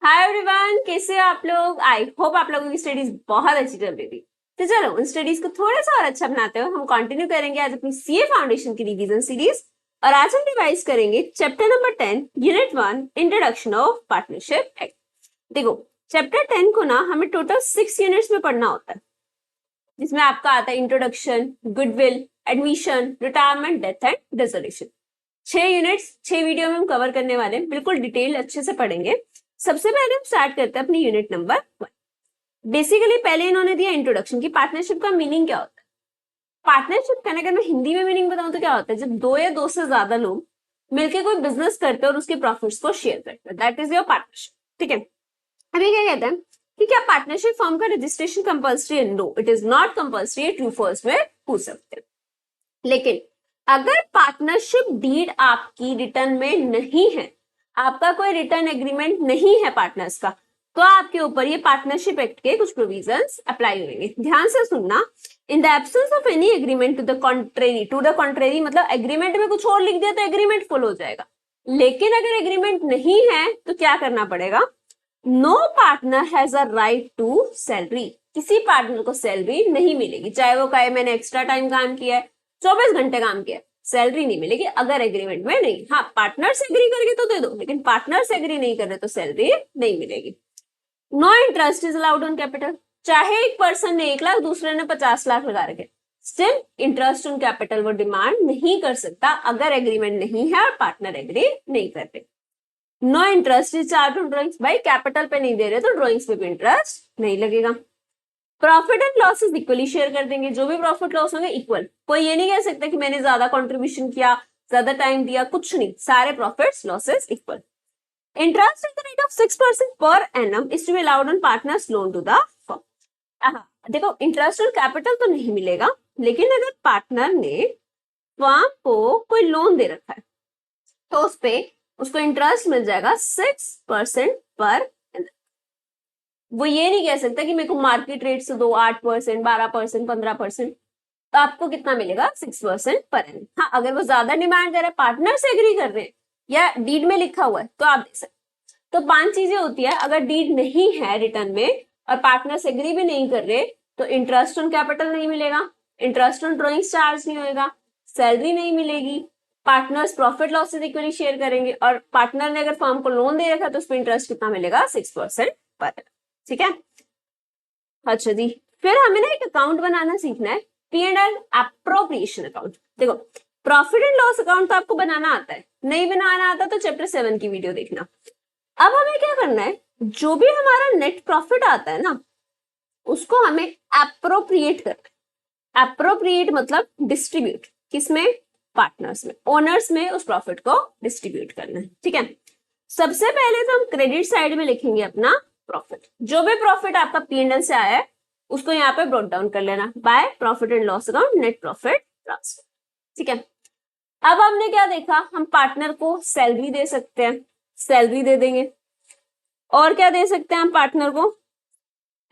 Hi everyone, कैसे हो आप लोग। आई होप आप लोगों की स्टडीज बहुत अच्छी चल रही थी। तो चलो उन स्टडीज को थोड़ा सा और अच्छा बनाते हो हम कंटिन्यू करेंगे आज अपनी सीए फाउंडेशन की रिवीजन सीरीज। और आज हम रिवाइज करेंगे chapter number 10 unit 1 introduction of partnership act. देखो चैप्टर 10 को ना हमें टोटल 6 यूनिट्स में पढ़ना होता है, जिसमें आपका आता है introduction, goodwill, admission, retirement, death and dissolution. 6 units 6 video में हम कवर करने वाले हैं, बिल्कुल डिटेल अच्छे से पढ़ेंगे। सबसे पहले हम स्टार्ट करते हैं अपनी यूनिट नंबर 1। बेसिकली पहले इन्होंने दिया इंट्रोडक्शन की पार्टनरशिप का मीनिंग क्या होता है। पार्टनरशिप का अगर मैं हिंदी में मीनिंग बताऊं तो क्या होता है, जब दो या दो से ज्यादा लोग मिलकर कोई बिजनेस करते हैं और उसके प्रॉफिट्स को शेयर करते हैं, दैट इज योर पार्टनरशिप। ठीक है, अभी क्या कहते हैं कि क्या पार्टनरशिप फॉर्म का रजिस्ट्रेशन कंपल्सरी है? No, it is not compulsory. True false में पूछ सकते हैं। लेकिन अगर पार्टनरशिप डीड आपकी रिटर्न में नहीं है, आपका कोई रिटर्न एग्रीमेंट नहीं है पार्टनर्स का, तो आपके ऊपर ये पार्टनरशिप एक्ट के कुछ प्रोविजंस अप्लाई होंगे। ध्यान से सुनना। In the absence of any agreement to the contrary मतलब एग्रीमेंट में कुछ और लिख दिया तो एग्रीमेंट फुल हो जाएगा। लेकिन अगर एग्रीमेंट नहीं है तो क्या करना पड़ेगा? No partner has a right to salary. किसी पार्टनर को सैलरी नहीं मिलेगी, चाहे वो कहे मैंने एक्स्ट्रा टाइम काम किया है, 24 घंटे काम किया, सैलरी नहीं मिलेगी अगर एग्रीमेंट में नहीं। हाँ, पार्टनर्स एग्री करके तो दे दो, लेकिन पार्टनर्स एग्री नहीं कर रहे तो सैलरी नहीं मिलेगी। No interest is allowed on capital. चाहे एक पर्सन ने 1 लाख, दूसरे ने 50 लाख लगा रखे, स्टिल इंटरेस्ट ऑन कैपिटल वो डिमांड नहीं कर सकता अगर एग्रीमेंट नहीं है और पार्टनर एग्री नहीं कर रहे। No interest is charge on drawings. भाई कैपिटल पे नहीं दे रहे तो ड्रॉइंग्स पे भी इंटरेस्ट नहीं लगेगा। Profit and losses equally share कर देंगे, जो भी प्रॉफिट लॉस होंगे इक्वल। कोई ये नहीं कह सकता कि मैंने ज्यादा कंट्रीब्यूशन किया, ज्यादा टाइम दिया, कुछ नहीं, सारे profits losses equal. Interest at the rate of 6% per annum is to be allowed on partners loan to the firm. देखो इंटरेस्ट ऑन कैपिटल तो नहीं मिलेगा, लेकिन अगर पार्टनर ने फर्म को कोई लोन दे रखा है तो उस पे उसको इंटरेस्ट मिल जाएगा 6% पर। वो ये नहीं कह सकता कि मेरे को मार्केट रेट से दो 8%, 12%, 15%, तो आपको कितना मिलेगा? 6% पर एनम। हाँ, अगर वो ज्यादा डिमांड कर रहे हैं, पार्टनर से एग्री कर रहे हैं या डीड में लिखा हुआ है तो आप दे सकते। तो 5 चीजें होती है, अगर डीड नहीं है रिटर्न में और पार्टनर से एग्री भी नहीं कर रहे तो इंटरेस्ट ऑन कैपिटल नहीं मिलेगा, इंटरेस्ट ऑन ड्रॉइंग चार्ज नहीं होगा, सैलरी नहीं मिलेगी, partners profit losses equally share करेंगे, और पार्टनर ने अगर फर्म को लोन दे रखा तो उस पर इंटरेस्ट कितना मिलेगा? 6% पर एनम। ठीक है, अच्छा जी। फिर हमें ना एक अकाउंट बनाना सीखना है, P&L एप्रोप्रिएशन अकाउंट। देखो प्रॉफिट एंड लॉस अकाउंट तो आपको बनाना आता है, नहीं बनाना आता तो चैप्टर 7 की वीडियो देखना। अब हमें क्या करना है, जो भी हमारा नेट प्रॉफिट आता है ना, उसको हमें एप्रोप्रिएट करना है। एप्रोप्रिएट मतलब डिस्ट्रीब्यूट, किसमें? पार्टनर्स में, ओनर्स में उस प्रॉफिट को डिस्ट्रीब्यूट करना है। ठीक है, सबसे पहले तो हम क्रेडिट साइड में लिखेंगे अपना प्रॉफिट। जो भी प्रॉफिट आपका P&L से आया है उसको यहाँ पे ब्रोट डाउन कर लेना by profit and loss account, net profit transfer. ठीक है, अब हमने क्या देखा, हम पार्टनर को सैलरी दे सकते हैं, सैलरी दे देंगे। और क्या दे सकते हैं हम पार्टनर को?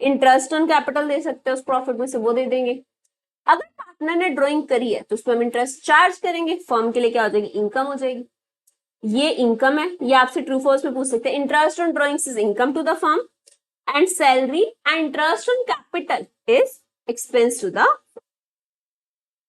इंटरेस्ट ऑन कैपिटल दे सकते हैं, उस प्रॉफिट में से वो दे देंगे। अगर पार्टनर ने ड्रॉइंग करी है तो उस पर हम इंटरेस्ट चार्ज करेंगे, फर्म के लिए क्या हो जाएगी? इनकम हो जाएगी। ये इनकम है, ये आपसे ट्रू फॉल्स में पूछ सकते हैं। Interest on drawings is income to the firm and salary and interest on capital is expense to the.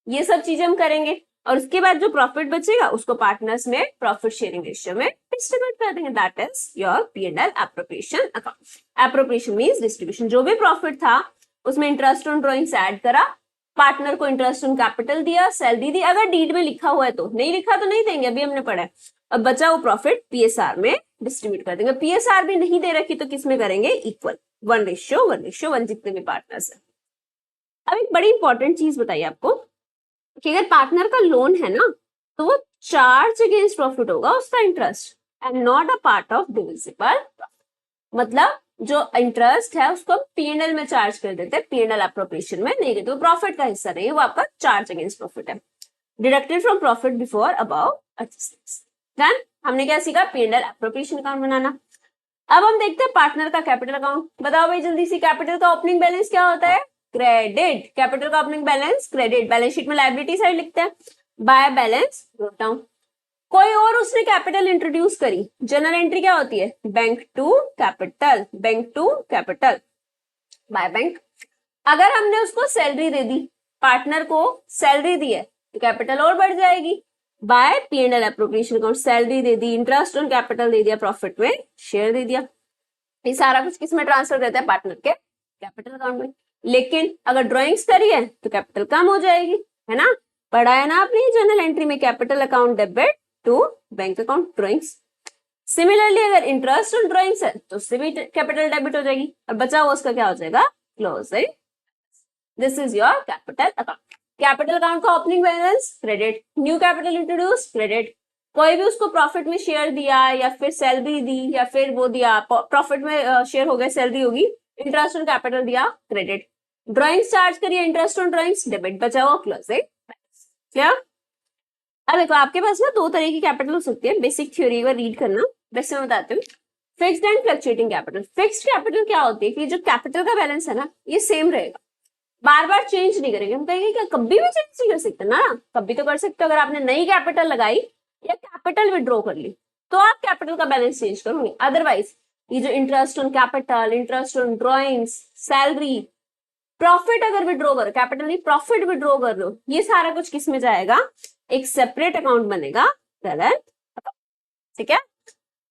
ये सब चीजें हम करेंगे और उसके बाद जो प्रॉफिट बचेगा उसको पार्टनर्स में प्रॉफिट शेयरिंग रेशियो में डिस्ट्रीब्यूट कर देंगे। That is your P&L appropriation account. Appropriation means distribution. जो भी प्रॉफिट था उसमें इंटरेस्ट ऑन ड्रॉइंग्स ऐड करा, पार्टनर को इंटरेस्ट ऑन कैपिटल दिया, सैलरी दी। अगर डीड में लिखा हुआ है तो, नहीं लिखा तो नहीं देंगे, अभी हमने पढ़ा है। अब बचा वो प्रॉफिट PSR में डिस्ट्रीब्यूट कर देंगे। PSR भी नहीं दे रखी तो किसमें करेंगे? इक्वल, 1:1:1 जितने भी पार्टनर्स है। अब एक बड़ी इंपॉर्टेंट चीज बताइए आपको कि अगर पार्टनर का लोन है ना तो वो चार्ज अगेंस्ट प्रॉफिट होगा उसका interest and not a part of divisible profit. मतलब जो इंटरेस्ट है उसको P&L में चार्ज कर देते हैं, P&L एप्रोप्रिएशन में नहीं देते, वो प्रॉफिट का हिस्सा नहीं है, वो आपका चार्ज अगेंस्ट प्रॉफिट है, deducted from profit before above adjustments. Then हमने क्या सीखा? P&L एप्रोप्रिएशन अकाउंट बनाना। अब हम देखते हैं पार्टनर का कैपिटल अकाउंट। बताओ भाई जल्दी से, कैपिटल का ओपनिंग बैलेंस क्या होता है? क्रेडिट। कैपिटल का opening balance credit. Balance sheet में लायबिलिटी साइड लिखते हैं, बाय बैलेंस ब्रोट डाउन। कोई और उसने कैपिटल इंट्रोड्यूस करी, जनरल एंट्री क्या होती है, bank to capital, bank to capital by bank. अगर हमने उसको सैलरी दे दी, पार्टनर को सैलरी दी है, तो कैपिटल और बढ़ जाएगी। By P&L appropriation account, salary दे दी, इंटरेस्ट ऑन कैपिटल दे दिया, प्रॉफिट में शेयर दे दिया, ये सारा कुछ किसमें ट्रांसफर करता है, पार्टनर के कैपिटल अकाउंट में। लेकिन अगर ड्रॉइंग्स करी है तो कैपिटल कम हो जाएगी, है ना, पढ़ा है ना आपने जनरल एंट्री में, capital account debit to bank account drawings. Similarly अगर इंटरेस्ट ऑन ड्रॉइंग्स है तो उससे भी कैपिटल डेबिट हो जाएगी, और बचा हुआ उसका क्या हो जाएगा, closing. This is your capital account. Capital account का opening balance credit, new capital introduce credit, कोई भी उसको प्रॉफिट में शेयर दिया या फिर सैलरी दी या फिर वो दिया, प्रॉफिट में शेयर हो गया, सैलरी होगी, इंटरेस्ट ऑन कैपिटल दिया क्रेडिट, ड्रॉइंग्स चार्ज करिए, इंटरेस्ट ऑन ड्रॉइंग्स डेबिट, बचा हुआ क्लोजिंग। क्लियर? अब देखो आपके पास ना दो तरह की कैपिटल हो सकती है, बेसिक थ्योरी को रीड करना, वैसे मैं बताती हूँ। Fixed and fluctuating capital. Fixed capital क्या होती है कि जो कैपिटल का बैलेंस है ना ये सेम रहेगा, बार बार चेंज नहीं करेंगे। हम कहेंगे क्या कभी भी चेंज नहीं कर सकते ना, कभी तो कर सकते हो, अगर आपने नई कैपिटल लगाई या कैपिटल विड्रॉ कर ली तो आप कैपिटल का बैलेंस चेंज करोगे। अदरवाइज ये जो interest on capital, interest on drawings, salary, profit अगर विड्रॉ करो, कैपिटल नहीं प्रॉफिट विड्रॉ कर लो, ये सारा कुछ किस में जाएगा, एक सेपरेट अकाउंट बनेगा, करंट अकाउंट। ठीक है?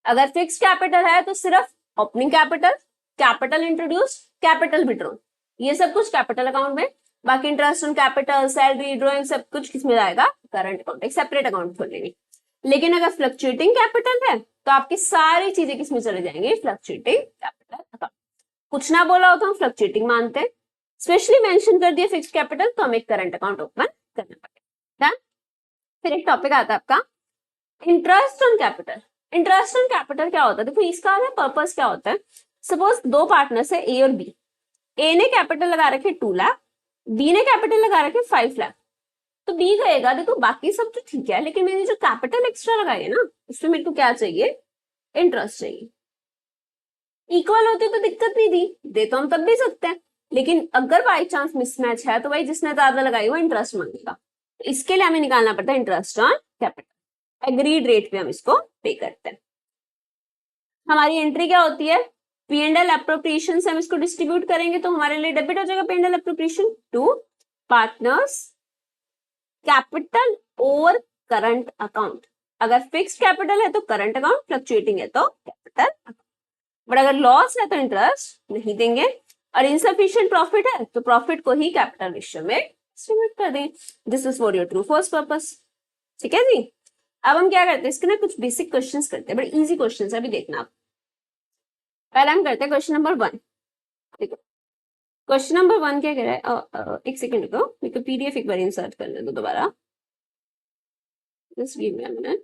अगर फिक्स कैपिटल है तो सिर्फ opening capital, capital introduce, capital withdraw, ये सब कुछ कैपिटल अकाउंट में, बाकी interest on capital, salary, drawing सब कुछ किसमें जाएगा, करंट अकाउंट, एक सेपरेट अकाउंट खोल लेंगे। लेकिन अगर फ्लक्चुएटिंग कैपिटल है तो आपकी सारी चीजें किसमें चले जाएंगे, फ्लक्चुएटिंग कैपिटल अकाउंट। कुछ ना बोला हो तो हम फ्लक्चुएटिंग मानते हैं, स्पेशली मेंशन कर दिया फिक्स्ड कैपिटल तो हमें एक करंट अकाउंट ओपन करना पड़ेगा। फिर एक टॉपिक आता है आपका interest on capital. Interest on capital क्या होता है, देखो इसका पर्पस क्या होता है। सपोज दो पार्टनर्स है ए और बी, ए ने कैपिटल लगा रखे 2 लाख, बी ने कैपिटल लगा रखे 5 लाख। तो बी कहेगा देखो बाकी सब तो ठीक है लेकिन मैंने जो कैपिटल एक्स्ट्रा लगाई है ना उसमें मेरे को क्या चाहिए, इंटरेस्ट चाहिए। इक्वल होती तो दिक्कत नहीं थी, दे तो हम तब भी सकते हैं, लेकिन अगर बाई चांस मिसमैच है तो भाई जिसने ज्यादा लगाई वो इंटरेस्ट मांगेगा, तो इसके लिए हमें निकालना पड़ता है interest on capital. Agreed rate पे हम इसको पे करते हैं। हमारी एंट्री क्या होती है, P&L एप्रोप्रिएशन से हम इसको डिस्ट्रीब्यूट करेंगे तो हमारे लिए डेबिट हो जाएगा P&L appropriation to partners capital और करंट अकाउंट। अगर फिक्स्ड कैपिटल है तो करंट अकाउंट, फ्लक्चुएटिंग है तो कैपिटल अकाउंट। बट अगर लॉस है तो इंटरेस्ट नहीं देंगे, और इनसफिशिएंट प्रॉफिट है तो प्रॉफिट को ही कैपिटल रेशियो में डिस्ट्रीब्यूट कर दें। This is for your true false purpose. ठीक है जी। अब हम क्या करते हैं, इसके ना कुछ बेसिक क्वेश्चंस करते हैं, बड़े इजी क्वेश्चंस है, अभी देखना आप। पहले हम करते हैं क्वेश्चन नंबर 1। देखो क्वेश्चन नंबर 1 क्या कह रहा है, एक सेकंड रुको, मेरे को पीडीएफ एक बार इंसर्ट करने दो दोबारा, just give me a minute.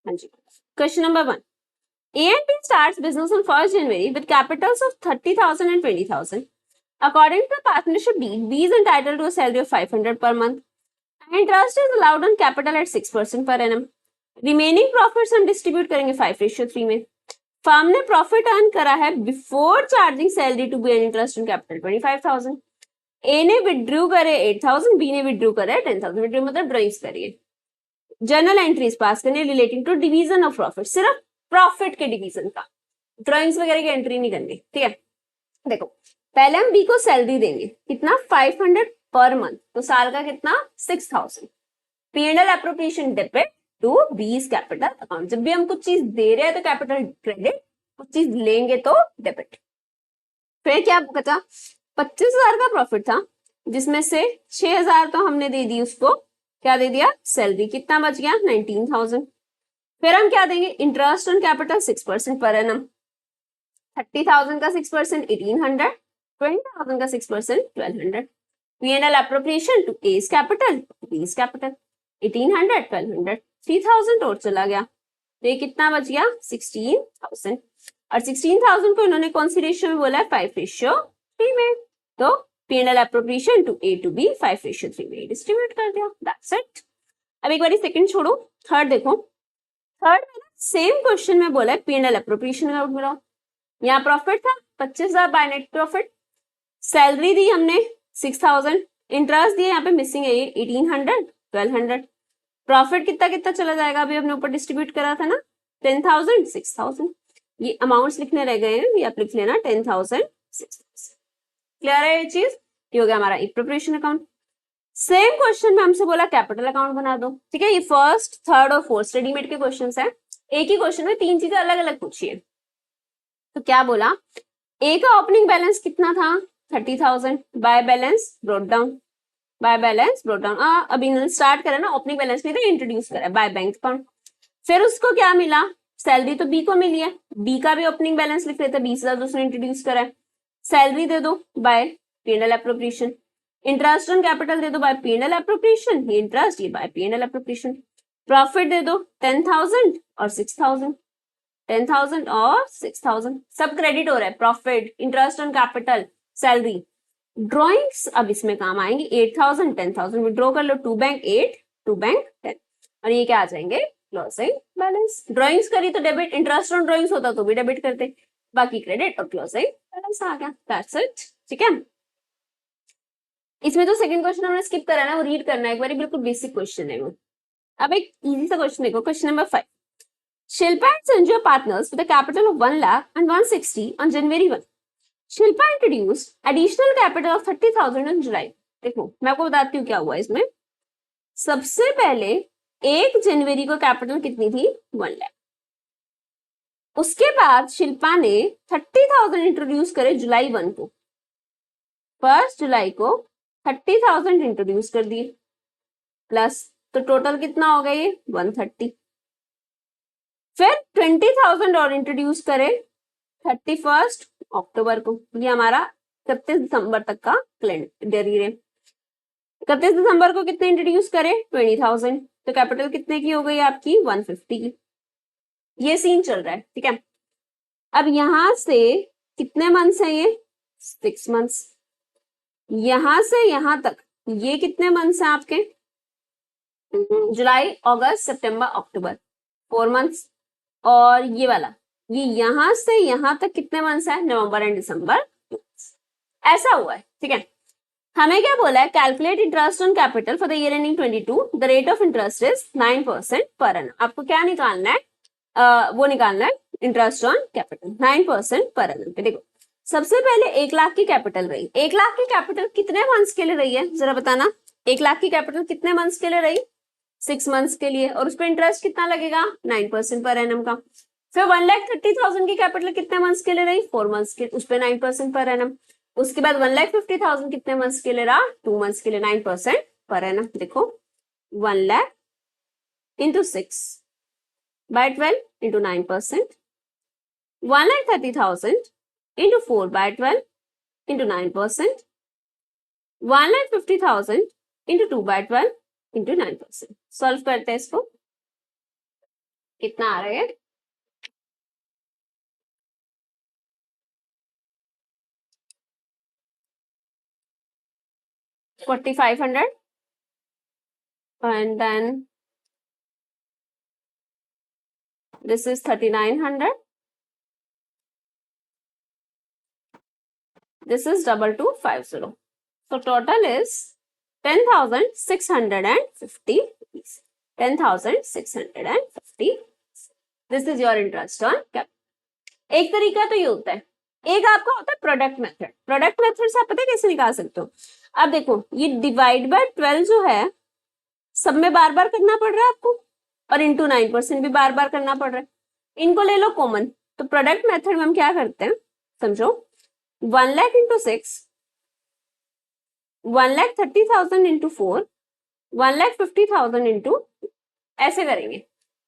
हाँ जी, question number 1। A and B starts business on 1st January with capitals of 30,000 and 20,000. According to the partnership deed, B is entitled to a salary of 500 per month. Interest is allowed on capital at 6% per annum. Remaining profits हम distribute करेंगे 5:3 में। Firm ने profit earn करा है before charging salary to B and interest on capital 25,000। A ने withdrew करे 8,000, B ने withdrew करे 10,000। विड्रू मतलब ड्रॉइंग्स करिए। जर्नल एंट्रीज पास करने relating to division of profit, सिर्फ प्रॉफिट के डिवीजन का, ड्रॉइंग्स वगैरह की एंट्री नहीं करनी। ठीक है, देखो पहले हम बी को सैलरी देंगे, कितना 500 पर मंथ, तो साल का कितना 6,000। P&L appropriation debit to B's capital account. जब भी हम कुछ चीज दे रहे हैं तो कैपिटल क्रेडिट, कुछ चीज लेंगे तो डेबिट। फिर क्या बचा, 25,000 का प्रॉफिट था जिसमें से 6,000 तो हमने दे दी उसको, क्या दे दिया, सैलरी। कितना बच गया 19,000। फिर हम क्या देंगे, interest on capital 6% per annum. 30,000 का 6% 1,800, 20,000 का 6% 1,200। P&L appropriation to A's capital, B's capital, 1,800, 1,200, 3,000 और चला गया, तो ये कितना बच गया 16,000। और 16,000 को इन्होंने कौन सी रेशियो में बोला है, 5:3 में। तो P&L appropriation to A to B 5:3 में डिस्ट्रीब्यूट कर दिया, दैट्स इट। अब एक बार सेकंड छोड़ो, थर्ड देखो। थर्ड में सेम क्वेश्चन में बोला है P&L एप्रोप्रिएशन अकाउंट बनाओ। यहाँ प्रॉफिट था 25,000 बाय नेट प्रॉफिट, सैलरी दी हमने 6000, इंटरेस्ट दिया यहाँ पे मिसिंग है ये 1800, 1200, प्रॉफिट कितना कितना चला जाएगा, अभी हमने ऊपर डिस्ट्रीब्यूट करा था ना 10,000, 6,000, ये अमाउंट्स लिखने रह गए हैं, ये आप लिख लेना 10,000, 6,000। क्लियर है ये चीज? ये हो गया हमारा एक प्रिपरेशन अकाउंट। सेम क्वेश्चन में हमसे बोला कैपिटल अकाउंट बना दो, ठीक है, ये फर्स्ट, थर्ड और फोर्थ रेडीमेड के क्वेश्चंस हैं, एक ही क्वेश्चन में तीन चीजें अलग अलग पूछी है। तो क्या बोला, ए का ओपनिंग बैलेंस कितना था 30,000, bye balance brought down, bye balance brought down, अभी स्टार्ट करा ना, ओपनिंग बैलेंस नहीं था, इंट्रोड्यूस करा बाय बैंक अकाउंट। फिर उसको क्या मिला, सैलरी तो बी को मिली है, बी का भी ओपनिंग बैलेंस लिख लेते, 20,000 उसने इंट्रोड्यूस करा है, सैलरी दे दो by PNL appropriation, interest on capital दे दो बाय पीएनएल एप्रोप्रिएशन, ये इंटरेस्ट ये बाय पीएनएल एप्रोप्रिएशन, प्रॉफिट दे दो 10,000 और 6,000, 10,000 और 6,000, सब क्रेडिट हो रहा है, profit, interest on capital, salary. Drawings अब इसमें काम आएंगे, 8,000, 10,000 विड्रॉ कर लो, 2 बैंक 8, 2 बैंक 10, और ये क्या आ जाएंगे, क्लोजिंग बैलेंस। ड्रॉइंग्स करी तो डेबिट, इंटरेस्ट ऑन ड्रॉइंग्स होता तो भी डेबिट करते, बाकी क्रेडिट और क्लोजिंग बैलेंस आ गया, दैट्स इट, ठीक है। इसमें तो सेकंड क्वेश्चन हमने स्किप करा ना, वो रीड करना है एक बार, बिल्कुल बेसिक क्वेश्चन है वो। अब एक इजी सा क्वेश्चन देखो, question number 5, Shilpa and Sanju are partners with a capital of 1 lakh and 160 on January 1. Shilpa introduced additional capital of 30,000 in July. देखो मैं आपको बताती हूँ क्या हुआ इसमें। सबसे पहले 1 जनवरी को कैपिटल कितनी थी, 1 लाख। उसके बाद शिल्पा ने 30,000 इंट्रोड्यूस करे जुलाई 1 को, 1 जुलाई को 30,000 इंट्रोड्यूस कर दिए, प्लस तो टोटल कितना हो गया ये 130। फिर 20,000 और इंट्रोड्यूस करे 31 अक्टूबर को, ये हमारा 31 दिसंबर तक का कैलेंडर ईयर है। 31 दिसंबर को कितने इंट्रोड्यूस करे 20,000, तो कैपिटल कितने की हो गई आपकी 150 की। ये सीन चल रहा है, ठीक है। अब यहां से कितने मंथ्स है ये 6 मंथ्स, यहां से यहां तक ये कितने मंथ्स हैं आपके, जुलाई अगस्त सितंबर अक्टूबर, 4 मंथ्स, और ये वाला ये यहां से यहां तक कितने मंथ्स है, नवंबर एंड दिसंबर, ऐसा हुआ है, ठीक है। हमें क्या बोला है, calculate interest on capital for the year ending 22, the rate of interest is 9% per annum. आपको क्या निकालना है, वो निकालना है interest on capital 9% per annum पे। देखो सबसे पहले 1 लाख की कैपिटल रही, 1 लाख की कैपिटल कितने मंथ्स के लिए रही है जरा बताना, 1 लाख की कैपिटल कितने मंथ्स के लिए रही, 6 मंथ्स के लिए, और उस पर इंटरेस्ट कितना लगेगा 9% पर एनम का। फिर 1,30,000 की कैपिटल कितने मंथ्स के लिए रही, 4 मंथ्स के, उस पर 9% पर एनम। उसके बाद 1,50,000 कितने मंथ्स के लिए रहा, 2 मंथ्स के लिए, 9% पर एनम। देखो 1 lakh into 6 by 12 into 9%, 1,30,000 into 4 by 12 into 9%, 1,50,000 into 2 by 12 into 9%। Solve करते हैं इसको, कितना आ रहा है, $4,500 and then this is 3,900, this is 2,250, so total is 10,650 rupees, 10,650। this is your interest on capital। एक तरीका तो ये होता है, एक आपका होता है प्रोडक्ट मेथड। प्रोडक्ट मेथड से आप पता है कैसे निकाल सकते हो, अब देखो ये डिवाइड बाय 12 जो है सब में बार बार करना पड़ रहा है आपको, और इंटू 9% भी बार बार करना पड़ रहा है, इनको ले लो कॉमन। तो प्रोडक्ट मेथड में हम क्या करते हैं समझो, 1 लाख इंटू 6, 1,30,000 इंटू 4, 1,50,000 इंटू, ऐसे करेंगे,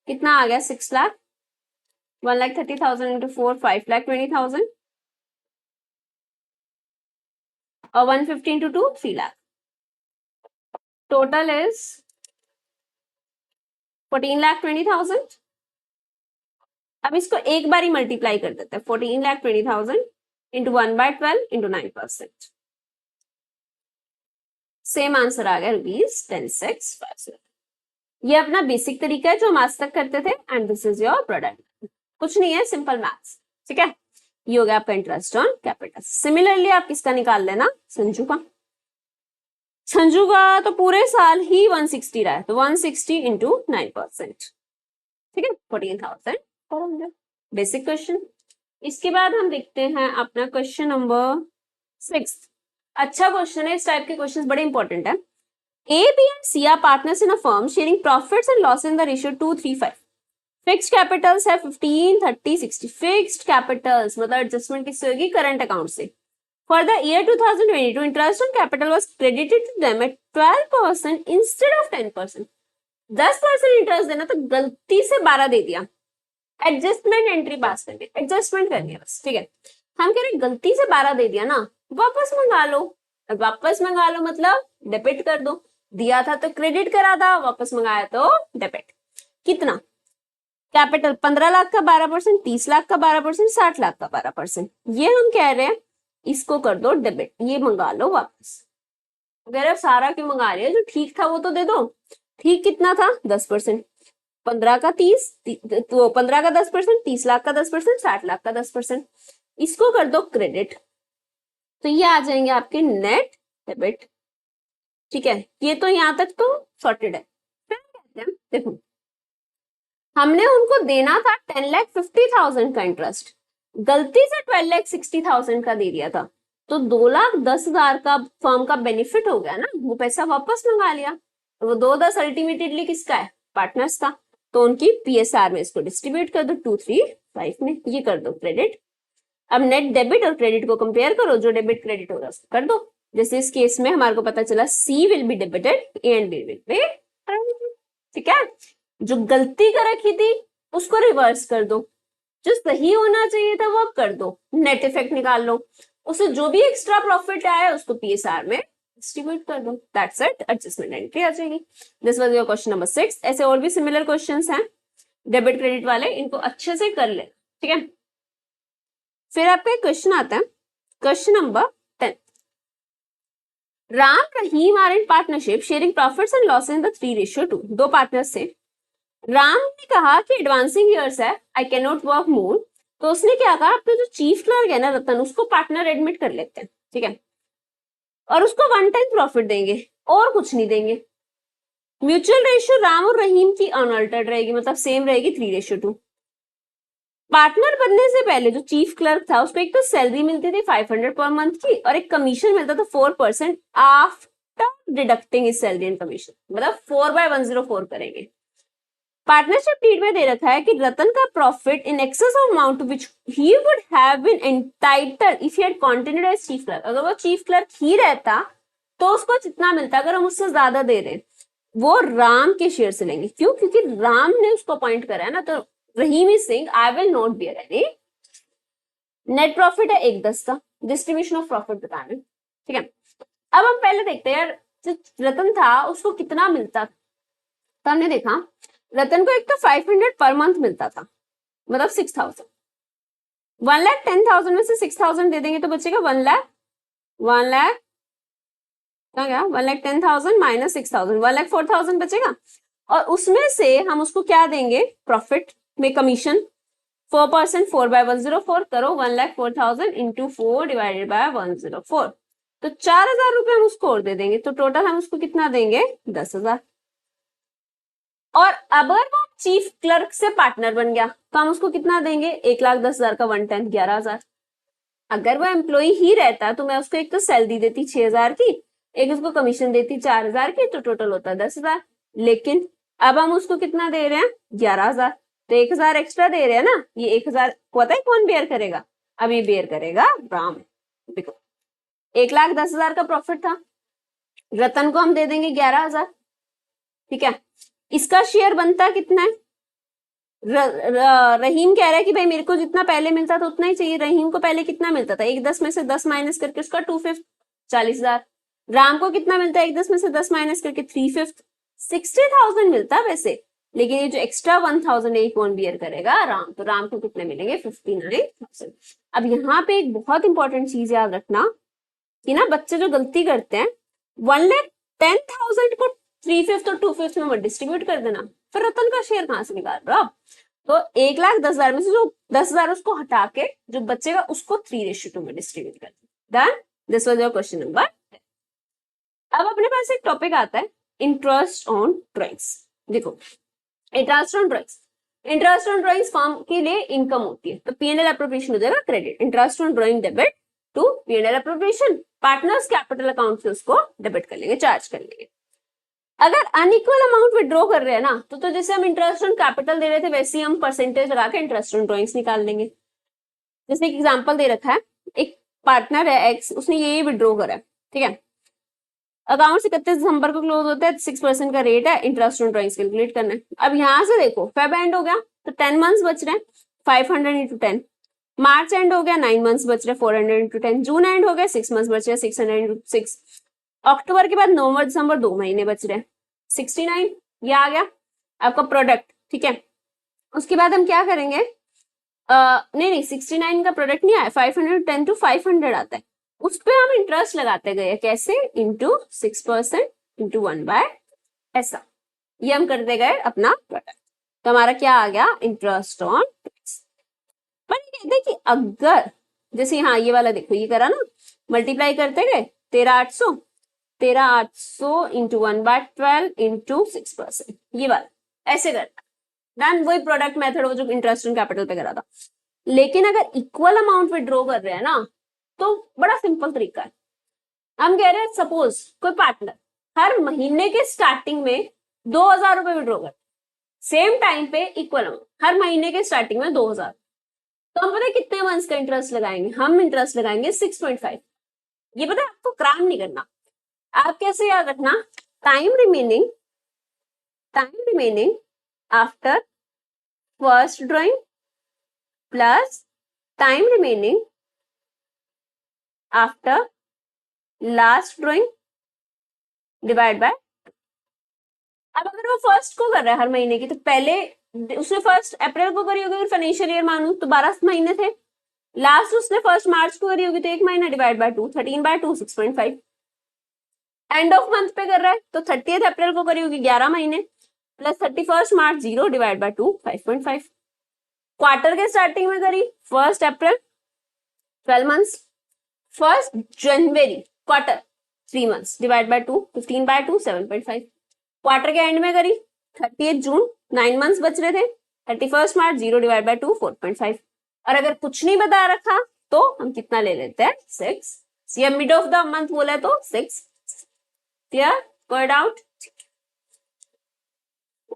कितना आ गया 6 लाख, 1,30,000 इंटू 4 5,20,000, और 150 इंटू 2 3 लाख, टोटल इज 14,20,000। अब इसको एक बार ही मल्टीप्लाई कर देते हैं, 14,20,000 इंटू 1/12 इंटू 9%, सेम आंसर आ गया ₹10,650। ये अपना बेसिक तरीका है जो हम आज तक करते थे, and this is your product. कुछ नहीं है, सिंपल मैथ्स, ठीक है। ये हो गया आपका इंटरेस्ट ऑन कैपिटल। सिमिलरली आप किसका निकाल लेना, संजू का। संजू का तो पूरे साल ही 160 रहा है, तो 160 इंटू 9%, ठीक है, 14,400। Basic question. इसके बाद हम देखते हैं अपना क्वेश्चन नंबर 6। अच्छा क्वेश्चन है, इस टाइप के क्वेश्चन बड़े इंपॉर्टेंट है। A, B and C are partners in a firm sharing profits and losses in the ratio 2:3:5. Fixed Capitals है 15, 30, 60। फिक्स्ड कैपिटल्स मतलब एडजस्टमेंट किससे होगी, करंट अकाउंट से। For the year 2022 interest on capital was credited to them at 12% instead of 10%। 10% interest देना तो गलती से 12 दे दिया, एडजस्टमेंट एंट्री पास करनी, एडजस्टमेंट करनी है बस, ठीक है। हम कह रहे गलती से 12 दे दिया ना, वापस मंगा लो। वापस मंगा लो मतलब डेबिट कर दो, दिया था तो क्रेडिट करा था, वापस मंगाया तो डेबिट। कितना कैपिटल, 15 लाख का 12%, 30 लाख का 12%, 60 लाख का 12%, ये हम कह रहे हैं इसको कर दो डेबिट, ये मंगा लो वापस। अगर सारा क्यों मंगा रहे हो, जो ठीक था वो तो दे दो। ठीक कितना था, 10%, 15 का 30, तो 15 का 10%, 30 लाख का 10%, 60 लाख का 10%, इसको कर दो क्रेडिट, तो ये आ जाएंगे आपके नेट डेबिट, ठीक है। ये तो यहां तक तो सॉर्टेड है। फिर कहते हैं देखो, हमने उनको देना था 10,50,000 का इंटरेस्ट, गलती से 12,60,000 का दे दिया था, तो 2,10,000 का फर्म का बेनिफिट हो गया ना, वो पैसा वापस मंगा लिया। तो वो 2,10 अल्टीमेटली किसका है, पार्टनर्स का, तो उनकी पीएसआर में इसको डिस्ट्रीब्यूट कर दो 235 में, ये कर दो क्रेडिट। अब नेट डेबिट और क्रेडिट को कंपेयर करो, जो डेबिट क्रेडिट होगा उसको कर दो। जैसे इस केस में हमारे को पता चला C will be debited, A and B will be credited, ठीक है। जो गलती कर रखी थी उसको रिवर्स कर दो, जो सही होना चाहिए था वो अब कर दो, नेट इफेक्ट निकाल लो, उसे जो भी एक्स्ट्रा प्रॉफिट आया उसको पीएसआर में डिस्ट्रीब्यूट कर दो, दैट्स इट, एडजस्टमेंट एंट्री आ जाएगी। This was your question number 6। ऐसे और भी सिमिलर क्वेश्चंस हैं डेबिट क्रेडिट वाले, इनको अच्छे से कर ले, ठीक है। फिर आपका क्वेश्चन आता है question number 10। Ram Rahim are in partnership sharing profits and losses in the 3:2। दो पार्टनर्स से, राम ने कहा कि एडवांसिंग ईयर्स है, I can not work more, तो उसने क्या कहा, अपने जो चीफ क्लर्क है ना रतन, उसको पार्टनर एडमिट कर लेते हैं, ठीक है, और उसको 1 टाइम प्रॉफिट देंगे और कुछ नहीं देंगे। म्यूचुअल रेशियो राम और रहीम की अनअल्टर्ड रहेगी, मतलब सेम रहेगी 3:2। पार्टनर बनने से पहले जो चीफ क्लर्क था उसको एक तो सैलरी मिलती थी 500 पर मंथ की, और एक कमीशन मिलता था 4% after deducting is salary and commission, मतलब 4/104 करेंगे। पार्टनरशिप डीड में दे रखा है कि रतन का profit in excess of amount to which he would have been entitled if he had continued as chief clerk. अगर वो चीफ क्लर्क ही रहता तो उसको जितना मिलता, अगर हम उससे ज्यादा दे रहे वो राम के शेयर से लेंगे। क्यों, क्योंकि राम ने उसको अपॉइंट करा है ना, तो Rahim is saying I will not bear any. Net profit है 1/10 का, डिस्ट्रीब्यूशन ऑफ प्रॉफिट बताना, ठीक है। अब हम पहले देखते हैं यार, जो रतन था उसको कितना मिलता, तो हमने देखा रतन को एक तो 500 पर मंथ मिलता था, मतलब 6,000। 1,10,000 में से 6,000 दे देंगे तो बचेगा 1 लाख, 1,10,000 माइनस 6,000, 1,04,000 बचेगा। और उसमें से हम उसको क्या देंगे, प्रॉफिट में कमीशन 4%, 4/104 करो, 1,04,000 इंटू 4 डिवाइडेड बाय 104, तो 4,000 रुपए हम उसको और दे देंगे, तो टोटल हम उसको कितना देंगे, 10,000। और अगर वो चीफ क्लर्क से पार्टनर बन गया तो हम उसको कितना देंगे, 1,10,000 का 1 टाइम 11,000। अगर वो एम्प्लॉय ही रहता तो मैं उसको एक तो सैलरी देती 6,000 की, एक उसको कमीशन देती 4,000 की, तो टोटल होता 10,000। लेकिन अब हम उसको कितना दे रहे हैं, 11,000, तो 1,000 एक्स्ट्रा दे रहे हैं ना, ये 1,000 पता है कौन बेयर करेगा, अब ये बेयर करेगा राम। देखो 1,10,000 का प्रॉफिट था, रतन को हम दे देंगे 11,000, ठीक है। इसका शेयर बनता कितना है, रहीम कह रहा है कि भाई मेरे को जितना पहले मिलता था उतना ही चाहिए। रहीम को पहले कितना मिलता था, 1/10 में से 10 माइनस करके उसका 2/5, 40,000। राम को कितना मिलता है, 1/10 में से 10 माइनस करके 3/5, 60,000 मिलता है वैसे, लेकिन ये जो एक्स्ट्रा 1,000 है कौन बियर करेगा, राम। तो राम को कितने मिलेंगे, 59,000। अब यहाँ पे एक बहुत इंपॉर्टेंट चीज याद रखना कि ना बच्चे जो गलती करते हैं, 1,10,000 को 3/5 और 2/5 में डिस्ट्रीब्यूट कर देना, फिर रतन का शेयर कहां से निकाल रहा। तो 1,10,000 में से जो 10,000 उसको हटा के जो बचेगा उसको 3:2 में डिस्ट्रीब्यूट कर done. This was your question number. अब अपने पास एक टॉपिक आता है इंटरेस्ट ऑन ड्रॉइंग्स। देखो interest on drawings, interest on drawings form के लिए इनकम होती है, तो P&L अप्रोप्रिएशन हो जाएगा credit, interest on drawing debit to P&L appropriation, partners capital account से उसको डेबिट कर लेंगे, चार्ज कर लेंगे। अगर अनइक्वल अमाउंट विड्रॉ कर रहे हैं ना, तो जैसे हम इंटरेस्ट ऑन कैपिटल दे रहे थे वैसे ही हम परसेंटेज लगा के इंटरेस्ट ऑन ड्रॉइंग्स निकाल लेंगे। जैसे एक एग्जांपल दे रखा है, एक पार्टनर है एक्स, उसने ये विड्रॉ करा है, ठीक है, अकाउंट 31 दिसंबर को क्लोज होता है, 6% का रेट है, इंटरेस्ट ऑन ड्रॉइंग्स कैलकुलेट करना है। अब यहाँ से देखो फेब एंड हो गया तो 10 मंथ्स बच रहे हैं, 500 इंटू 10, मार्च एंड हो गया 9 मंथ्स बच रहे, 400 इंटू 10, जून एंड हो गया 6 मंथ्स बच रहे, 600 इंटू 6, अक्टूबर के बाद नवंबर दिसंबर 2 महीने बच रहे हैं, 69, ये आ गया आपका प्रोडक्ट, ठीक है। उसके बाद हम क्या करेंगे, नहीं 69 का प्रोडक्ट नहीं आया, 510 टू 500 आता है, उस पर हम इंटरेस्ट लगाते गए, कैसे, इंटू 6% इंटू 1/, ऐसा ये हम करते गए अपना प्रोडक्ट, तो हमारा क्या आ गया, इंटरेस्ट ऑन। पर कहते हैं कि अगर जैसे हाँ ये वाला देखो, ये करा ना, मल्टीप्लाई करते गए 13,800 इंटू 1/12 इंटू 6%, ये वाला ऐसे करना, डन। वही प्रोडक्ट मेथड वो जो इंटरेस्ट ऑन कैपिटल पे करा था। लेकिन अगर इक्वल अमाउंट विड्रॉ कर रहे हैं ना, तो बड़ा सिंपल तरीका है, हम कह रहे हैं सपोज कोई पार्टनर हर महीने के स्टार्टिंग में 2,000 रुपए विड्रॉ कर, सेम टाइम पे इक्वल अमाउंट हर महीने के स्टार्टिंग में 2,000, तो हम पता है कितने मंथ्स का इंटरेस्ट लगाएंगे, हम इंटरेस्ट लगाएंगे 6.5। ये पता है आपको क्राम नहीं करना, आप कैसे याद रखना, time remaining after first drawing plus time remaining after last drawing divide by. अब अगर वो फर्स्ट को कर रहा है हर महीने की, तो पहले उसने फर्स्ट अप्रैल को करी होगी, फाइनेंशियल ईयर मानू तो 12 महीने थे, लास्ट उसने फर्स्ट मार्च को करी होगी तो 1 महीना divide by 2, 13/2 6.5। End of month पे कर रहा है तो 30 अप्रैल को करी होगी 11 महीने, plus 31 March 0 divide by 2 5.5। Quarter के स्टार्टिंग में करी 1 अप्रैल 12 months, 1 January quarter 3 months divide by 2 15/2 7.5। Quarter के एंड में करी 30 जून 9 मंथ्स बच रहे थे, 31 मार्च 0 डिवाइड बाय 2 4.5। और अगर कुछ नहीं बता रखा तो हम कितना ले लेते हैं 6, ये मिड ऑफ द मंथ बोला है तो 6, क्लियर, कोई डाउट।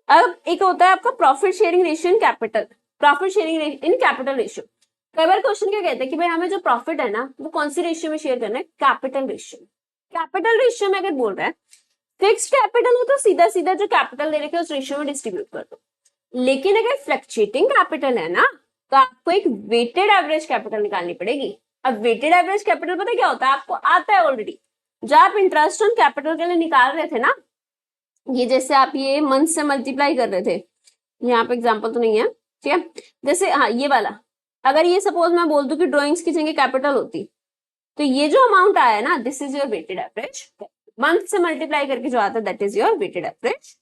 अब एक होता है आपका profit sharing ratio in capital, profit sharing in capital ratio. कई बार क्वेश्चन क्या कहते हैं कि भाई हमें जो प्रॉफिट है ना वो कौन सी रेशियो में शेयर करना है, कैपिटल रेशियो। कैपिटल रेशियो में अगर बोल रहा है फिक्स्ड कैपिटल हो तो सीधा सीधा जो कैपिटल दे रखे उस रेशियो में डिस्ट्रीब्यूट कर दो, लेकिन अगर फ्लक्चुएटिंग कैपिटल है ना तो आपको एक वेटेड एवरेज कैपिटल निकालनी पड़ेगी। अब वेटेड एवरेज कैपिटल पता क्या होता है, आपको आता है ऑलरेडी, जब आप इंटरेस्ट ऑन कैपिटल के लिए निकाल रहे थे ना, ये जैसे आप ये मंथ से मल्टीप्लाई कर रहे थे, यहाँ पे एग्जाम्पल तो नहीं है, ठीक है, जैसे हाँ ये वाला, अगर ये सपोज मैं बोल दूं कि ड्रॉइंग्स की जगह कैपिटल होती, तो ये जो अमाउंट आया ना this is your weighted average, month से मल्टीप्लाई करके जो आता है that is your weighted average.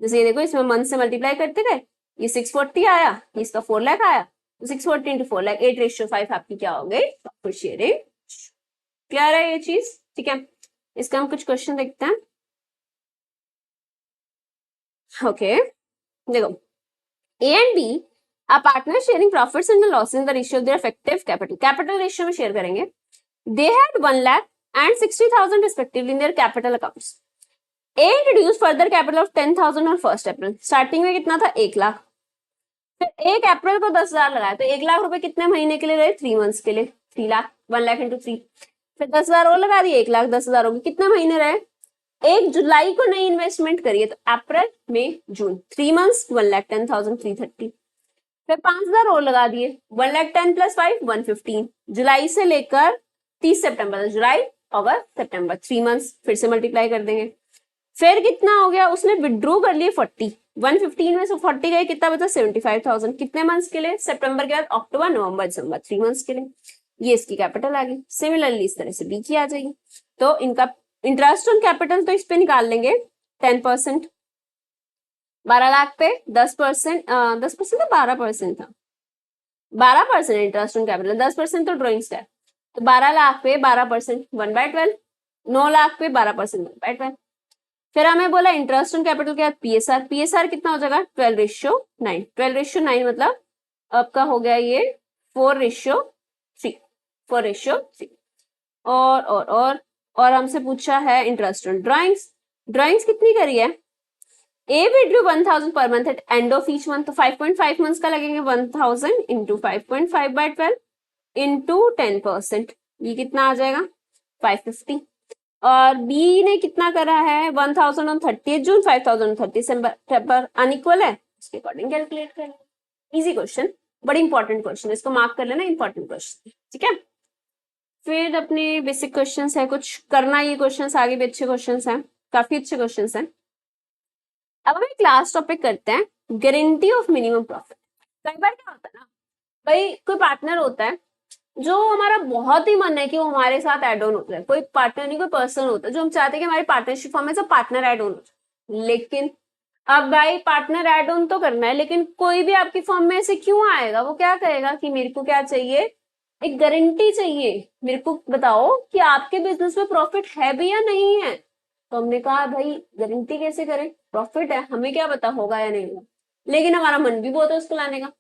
जैसे ये देखो इसमें मंथ से मल्टीप्लाई करते गए, ये 640 आया, इसका 4 लाख आया, तो 640 इंटू 4 लाख 8:5 आपकी क्या हो गई, प्रॉफिट शेयरिंग। क्लियर है ये चीज, ठीक है। इसका हम कुछ क्वेश्चन देखते हैं। ओके देखो, A and B are partner sharing profits and losses in the ratio of their effective capital, capital ratio में शेयर करेंगे। They had 1 lakh and 60,000 respectively in their capital accounts. A introduced further capital of 10,000 on 1st April. Starting में कितना था 1 लाख, फिर 1 अप्रैल को 10,000 लगाया तो 1 लाख रुपए कितने महीने के लिए रहे, 3 मंथ्स के लिए, 3 लाख, 1 लाख इंटू 3, फिर 10,000 और लगा दिए, 1 लाख 10,000 हो गए, कितने महीने रहे, 1 जुलाई को नई इन्वेस्टमेंट करिए तो अप्रैल मई जून 3 मंथ्स 1,10,330, फिर 5,000 और लगा दिए, 1,10,000 प्लस 5 115, जुलाई से लेकर 30 सितंबर, जुलाई अगस्त सितंबर 3 मंथ्स, फिर से मल्टीप्लाई कर देंगे, फिर कितना हो गया, उसने विड्रॉ कर लिए 40, 115 में से 40 गए, कितना बचा 75,000, कितने मंथ्स के लिए, सितंबर के बाद अक्टूबर नवंबर दिसंबर 3 मंथ्स के लिए, ये इसकी कैपिटल आ गई। सिमिलरली इस तरह से बी की आ जाएगी, तो इनका इंटरेस्ट ऑन कैपिटल तो इस पे निकाल लेंगे 10%, 12 लाख पे 10%, 10% था 12% था, 12% इंटरेस्ट ऑन कैपिटल, 10% तो ड्रॉइंग स्टैक, तो 12 लाख पे 12% 1/12, 9 लाख पे 12% 1/12। फिर हमें बोला इंटरेस्ट ऑन कैपिटल के बाद पीएसआर, पीएसआर कितना हो जाएगा 12:9, 12:9 मतलब आपका हो गया ये 4:3, 4:3। और हमसे पूछा है इंटरेस्ट ऑन ड्राइंग्स, ड्राइंग्स कितनी करी है, ए will do 1000 per month at end of each month, तो 5.5 मंथ्स का लगेंगे, 1000 इंटू 5.5/12 इंटू 10%, ये कितना आ जाएगा 550। और बी ने कितना करा है 1000 on 30 June, 5000 on 30 September, unequal है, उसके अकॉर्डिंग कैलकुलेट करें। इजी क्वेश्चन, बड़ी इंपॉर्टेंट क्वेश्चन, इसको मार्क कर लेना, इंपॉर्टेंट क्वेश्चन, ठीक है। फिर अपने बेसिक क्वेश्चंस है, कुछ करना ये क्वेश्चंस आगे भी अच्छे क्वेश्चंस हैं, काफी अच्छे क्वेश्चंस हैं। अब हम एक लास्ट टॉपिक करते हैं, गारंटी ऑफ मिनिमम प्रॉफिट। कई बार क्या होता है ना भाई, कोई पार्टनर होता है जो हमारा बहुत ही मन है कि वो हमारे साथ एड ऑन हो जाए, कोई पार्टनर नहीं कोई पर्सन होता है जो हम चाहते हैं कि हमारी पार्टनरशिप फॉर्म में से पार्टनर एड ऑन हो जाए, लेकिन अब भाई पार्टनर एड ऑन तो करना है, लेकिन कोई भी आपकी फॉर्म में ऐसे क्यों आएगा, वो क्या कहेगा कि मेरे को क्या चाहिए, एक गारंटी चाहिए, मेरे को बताओ कि आपके बिजनेस में प्रॉफिट है भी या नहीं है। तो हमने कहा भाई गारंटी कैसे करें, प्रॉफिट है, हमें क्या पता होगा या नहीं होगा, लेकिन हमारा मन भी बहुत है उसको लाने का,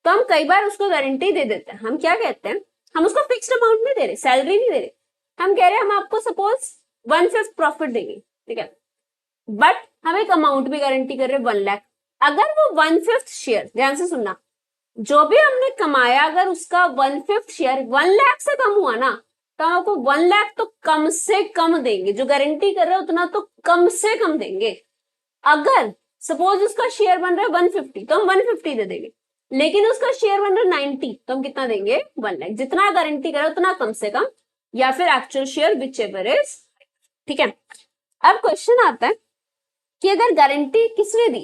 तो हम कई बार उसको गारंटी दे देते हैं। हम क्या कहते हैं, हम उसको फिक्स्ड अमाउंट नहीं दे रहे, सैलरी नहीं दे रहे, हम कह रहे हैं हम आपको सपोज 1/5 प्रॉफिट देंगे, ठीक है, बट हम एक अमाउंट भी गारंटी कर रहे हैं 1 लाख। अगर वो 1/5 शेयर, ध्यान से सुनना, जो भी हमने कमाया अगर उसका 1/5 शेयर 1 लाख से कम हुआ ना, तो हम आपको 1 लाख तो कम से कम देंगे, जो गारंटी कर रहे हैं उतना तो कम से कम देंगे। अगर सपोज उसका शेयर बन रहा है 150, तो हम 150 दे देंगे, लेकिन उसका शेयर बन रहा है 90, तो हम कितना देंगे 1 लाख, जितना गारंटी करा उतना कम से कम, या फिर actual share which ever is, ठीक है। अब क्वेश्चन आता है कि अगर गारंटी किसने दी,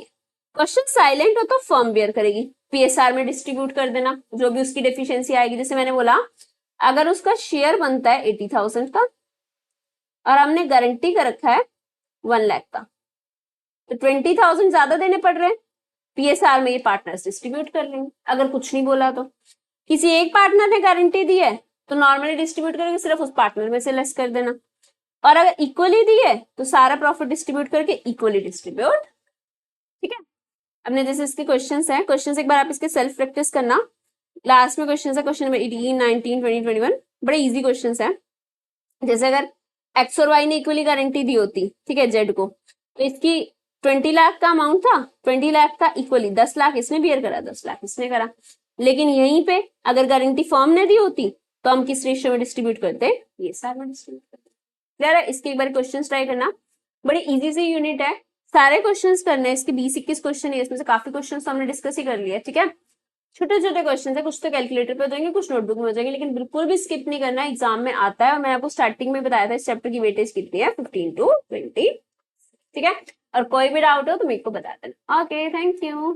क्वेश्चन साइलेंट हो तो फर्म बेयर करेगी, पीएसआर में डिस्ट्रीब्यूट कर देना जो भी उसकी डेफिशिएंसी आएगी। जैसे मैंने बोला अगर उसका शेयर बनता है 80,000 का और हमने गारंटी कर रखा है 1 लाख का, तो 20,000 ज्यादा देने पड़ रहे हैं, पीएसआर में ये पार्टनर्स डिस्ट्रीब्यूट कर लेंगे। अगर कुछ नहीं बोला तो किसी एक पार्टनर ने गारंटी दी है तो नॉर्मली डिस्ट्रीब्यूट करके सिर्फ उस पार्टनर में से लेस कर देना, और अगर इक्वली दी है तो सारा प्रॉफिट डिस्ट्रीब्यूट करके इक्वली डिस्ट्रीब्यूट, ठीक है। अपने जैसे इसके क्वेश्चंस हैं, क्वेश्चंस एक बार आप इसके सेल्फ प्रैक्टिस करना, लास्ट में क्वेश्चंस है, क्वेश्चन नंबर 18, 19, 20, 21, बड़े इजी क्वेश्चंस हैं। जैसे अगर एक्स और वाई ने इक्वली गारंटी दी होती, ठीक है, जेड को, तो इसकी 20 लाख का अमाउंट था, 20 लाख का इक्वली 10 लाख इसने बियर करा, 10 लाख इसने करा, लेकिन यहीं पे अगर गारंटी फर्म ने दी होती तो हम किस रेशियो में डिस्ट्रीब्यूट करते, ये सारे में डिस्ट्रीब्यूट करते। क्लियर है, इसके एक बार क्वेश्चन ट्राई करना, बड़ी इजी सी यूनिट है, सारे क्वेश्चंस करने हैं, इसके 20-21 क्वेश्चन है, इसमें से काफी क्वेश्चन तो हमने डिस्कस ही कर लिया, ठीक है। छोटे छोटे क्वेश्चन है, कुछ तो कैलकुलेटर पे हो जाएंगे, कुछ नोटबुक में हो जाएंगे, लेकिन बिल्कुल भी स्किप नहीं करना, एग्जाम में आता है। और मैंने आपको स्टार्टिंग में बताया था इस चैप्टर की वेटेज कितनी है, 15 to 20, ठीक है। और कोई भी डाउट हो तो मेरे को बता देना। Okay, thank you.